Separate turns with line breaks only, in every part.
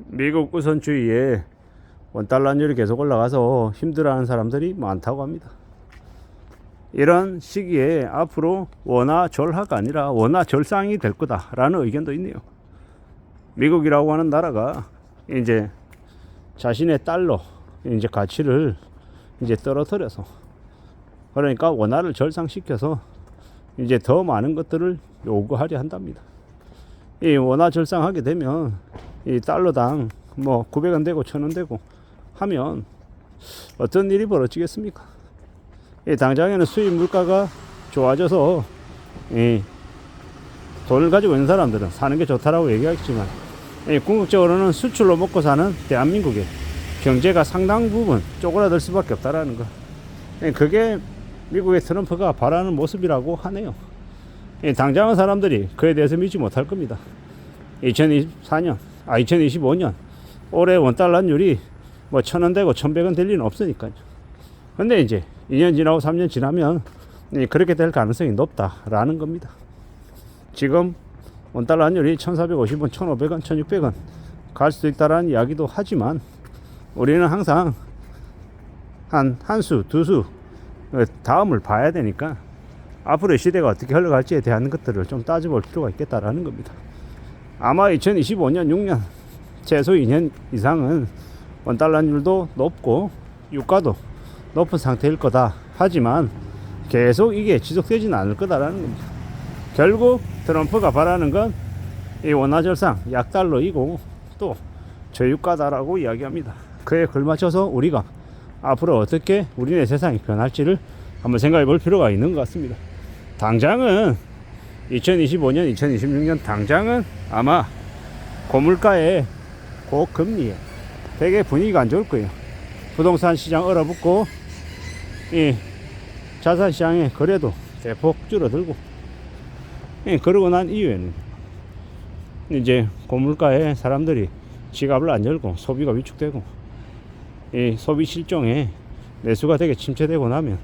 미국 우선주의에 원달러율이 계속 올라가서 힘들어하는 사람들이 많다고 합니다. 이런 시기에 앞으로 원화절하가 아니라 원화절상이 될 거다라는 의견도 있네요. 미국이라고 하는 나라가 이제 자신의 달러 이제 가치를 이제 떨어뜨려서, 그러니까 원화를 절상시켜서 이제 더 많은 것들을 요구하려 한답니다. 이 원화 절상하게 되면 이 달러당 뭐 900원 되고 1000원 되고 하면 어떤 일이 벌어지겠습니까? 이 당장에는 수입 물가가 좋아져서 이 돈을 가지고 있는 사람들은 사는 게 좋다라고 얘기하겠지만, 이 궁극적으로는 수출로 먹고 사는 대한민국의 경제가 상당 부분 쪼그라들 수밖에 없다라는 거. 그게 미국의 트럼프가 바라는 모습이라고 하네요. 당장은 사람들이 그에 대해서 믿지 못할 겁니다. 2025년 올해 원달러율이 뭐 1000원 되고 1100원 될 리는 없으니까요. 근데 이제 2년 지나고 3년 지나면 그렇게 될 가능성이 높다라는 겁니다. 지금 원달러율이 1450원, 1500원, 1600원 갈 수도 있다라는 이야기도 하지만, 우리는 항상 한 수, 두 수 다음을 봐야 되니까 앞으로의 시대가 어떻게 흘러갈지에 대한 것들을 좀 따져볼 필요가 있겠다라는 겁니다. 아마 2025년 6년 최소 2년 이상은 원달러율도 높고 유가도 높은 상태일 거다. 하지만 계속 이게 지속되지는 않을 거다라는 겁니다. 결국 트럼프가 바라는 건 이 원화절상 약달러이고 또 저유가다라고 이야기합니다. 그에 걸맞춰서 우리가 앞으로 어떻게 우리네 세상이 변할지를 한번 생각해 볼 필요가 있는 것 같습니다. 당장은 2025년, 2026년 당장은 아마 고물가에 고금리에 되게 분위기가 안 좋을 거예요. 부동산 시장 얼어붙고 이 자산 시장의 거래도 대폭 줄어들고, 그러고 난 이후에는 이제 고물가에 사람들이 지갑을 안 열고 소비가 위축되고 이 소비 실종에 매수가 되게 침체되고 나면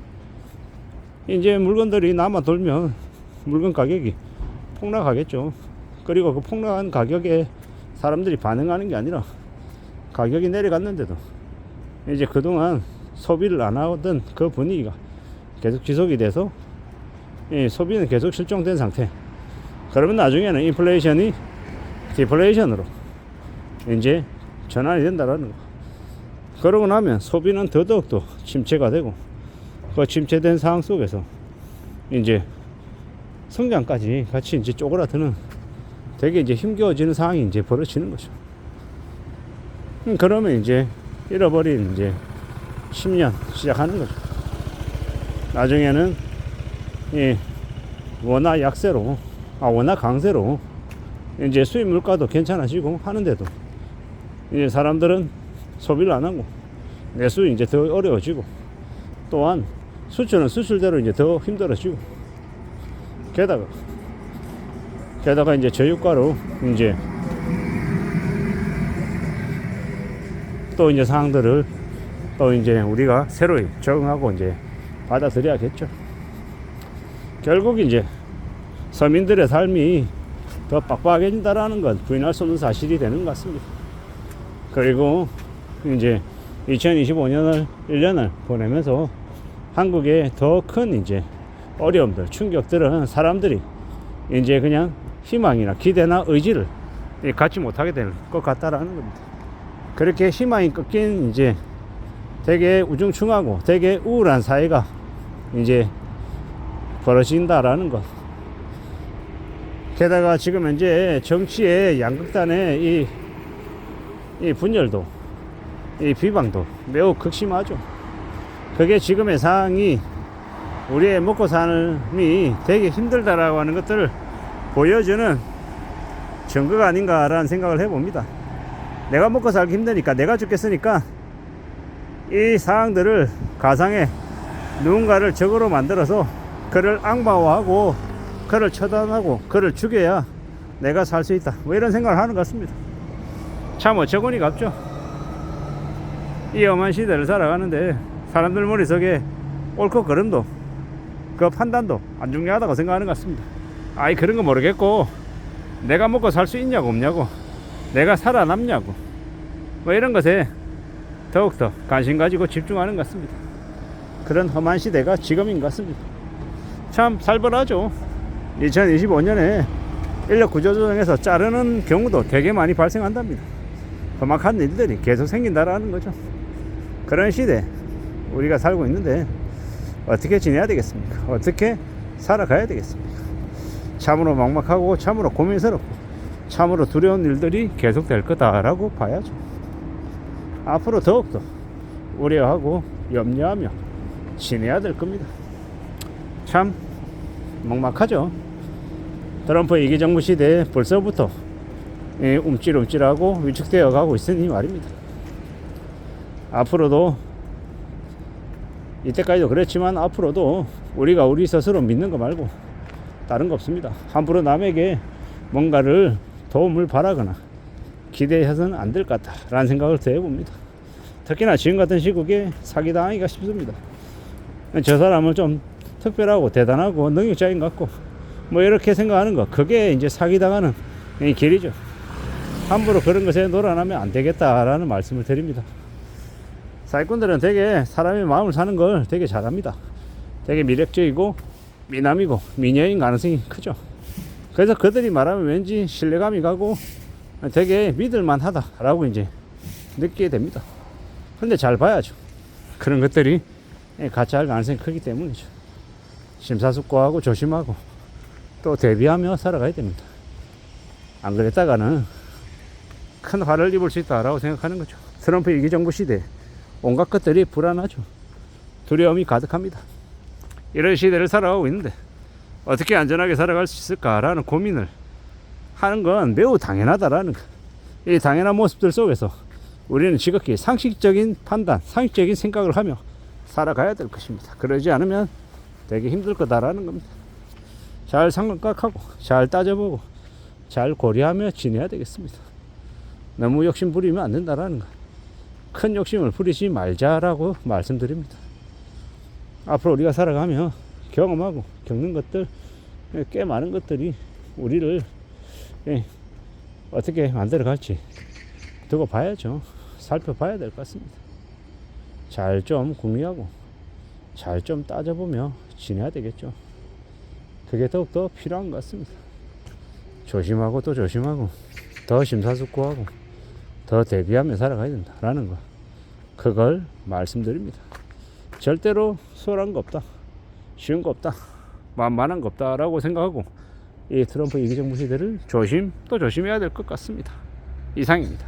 이제 물건들이 남아 돌면 물건 가격이 폭락하겠죠. 그리고 그 폭락한 가격에 사람들이 반응하는 게 아니라 가격이 내려갔는데도 이제 그동안 소비를 안 하던 그 분위기가 계속 지속이 돼서 이 소비는 계속 실종된 상태. 그러면 나중에는 인플레이션이 디플레이션으로 이제 전환이 된다라는 거. 그러고 나면 소비는 더더욱더 침체가 되고, 그 침체된 상황 속에서 이제 성장까지 같이 이제 쪼그라드는 되게 이제 힘겨워지는 상황이 이제 벌어지는 거죠. 그러면 이제 잃어버린 이제 10년 시작하는 거죠. 나중에는 이 원화 약세로, 원화 강세로 이제 수입 물가도 괜찮아지고 하는데도 이제 사람들은 소비를 안 하고 내수 이제 더 어려워지고, 또한 수출은 수출대로 이제 더 힘들어지고, 게다가 이제 저유가로 이제 또 이제 상황들을 또 이제 우리가 새로이 적응하고 이제 받아들여야겠죠. 결국 이제 서민들의 삶이 더 빡빡해진다라는 건 부인할 수 없는 사실이 되는 것 같습니다. 그리고 이제 2025년을 1년을 보내면서 한국의 더 큰 이제 어려움들, 충격들은 사람들이 이제 그냥 희망이나 기대나 의지를 갖지 못하게 될 것 같다라는 겁니다. 그렇게 희망이 꺾인 이제 되게 우중충하고 되게 우울한 사회가 이제 벌어진다라는 것. 게다가 지금 현재 정치의 양극단의 이 분열도, 이 비방도 매우 극심하죠. 그게 지금의 상황이 우리의 먹고 삶이 되게 힘들다라고 하는 것들을 보여주는 증거가 아닌가라는 생각을 해봅니다. 내가 먹고 살기 힘드니까, 내가 죽겠으니까 이 상황들을 가상에 누군가를 적으로 만들어서 그를 악마화하고 그를 처단하고 그를 죽여야 내가 살 수 있다, 뭐 이런 생각을 하는 것 같습니다. 참 어처구니가 없죠. 이 험한 시대를 살아가는데 사람들 머릿속에 옳고 그름도, 그 판단도 안 중요하다고 생각하는 것 같습니다. 아이, 그런 거 모르겠고 내가 먹고 살 수 있냐고 없냐고, 내가 살아남냐고, 뭐 이런 것에 더욱더 관심 가지고 집중하는 것 같습니다. 그런 험한 시대가 지금인 것 같습니다. 참 살벌하죠. 2025년에 인력 구조 조정에서 자르는 경우도 되게 많이 발생한답니다. 험악한 일들이 계속 생긴다라는 거죠. 그런 시대 우리가 살고 있는데 어떻게 지내야 되겠습니까? 어떻게 살아가야 되겠습니까? 참으로 막막하고 참으로 고민스럽고 참으로 두려운 일들이 계속될 거다라고 봐야죠. 앞으로 더욱더 우려하고 염려하며 지내야 될 겁니다. 참 막막하죠. 트럼프 이기정부 시대에 벌써부터 움찔움찔하고 위축되어 가고 있으니 말입니다. 앞으로도 이때까지도 그랬지만 앞으로도 우리가 우리 스스로 믿는 거 말고 다른 거 없습니다. 함부로 남에게 뭔가를 도움을 바라거나 기대해서는 안 될 것 같다라는 생각을 더 해봅니다. 특히나 지금 같은 시국에 사기당하기가 쉽습니다. 저 사람은 좀 특별하고 대단하고 능력자인 것 같고 뭐 이렇게 생각하는 거, 그게 이제 사기당하는 길이죠. 함부로 그런 것에 놀아나면 안 되겠다라는 말씀을 드립니다. 사기꾼들은 되게 사람의 마음을 사는 걸 되게 잘합니다. 되게 미력적이고 미남이고 미녀인 가능성이 크죠. 그래서 그들이 말하면 왠지 신뢰감이 가고 되게 믿을만 하다라고 이제 느끼게 됩니다. 근데 잘 봐야죠. 그런 것들이 가짜일 가능성이 크기 때문이죠. 심사숙고하고 조심하고 또 대비하며 살아가야 됩니다. 안 그랬다가는 큰 화를 입을 수 있다라고 생각하는 거죠. 트럼프 이기정부 시대 온갖 것들이 불안하죠. 두려움이 가득합니다. 이런 시대를 살아가고 있는데 어떻게 안전하게 살아갈 수 있을까라는 고민을 하는 건 매우 당연하다라는 것. 이 당연한 모습들 속에서 우리는 지극히 상식적인 판단, 상식적인 생각을 하며 살아가야 될 것입니다. 그러지 않으면 되게 힘들 거다라는 겁니다. 잘 생각하고 잘 따져보고 잘 고려하며 지내야 되겠습니다. 너무 욕심 부리면 안 된다라는 것. 큰 욕심을 부리지 말자라고 말씀드립니다. 앞으로 우리가 살아가며 경험하고 겪는 것들 꽤 많은 것들이 우리를 어떻게 만들어 갈지 두고 봐야죠. 살펴봐야 될 것 같습니다. 잘 좀 궁리하고 잘 좀 따져보며 지내야 되겠죠. 그게 더욱더 필요한 것 같습니다. 조심하고 또 조심하고 더 심사숙고하고 더 대비하며 살아가야 된다라는 거, 그걸 말씀드립니다. 절대로 수월한 거 없다, 쉬운 거 없다, 만만한 거 없다라고 생각하고 이 트럼프 이기정부 시대를 조심 또 조심해야 될 것 같습니다. 이상입니다.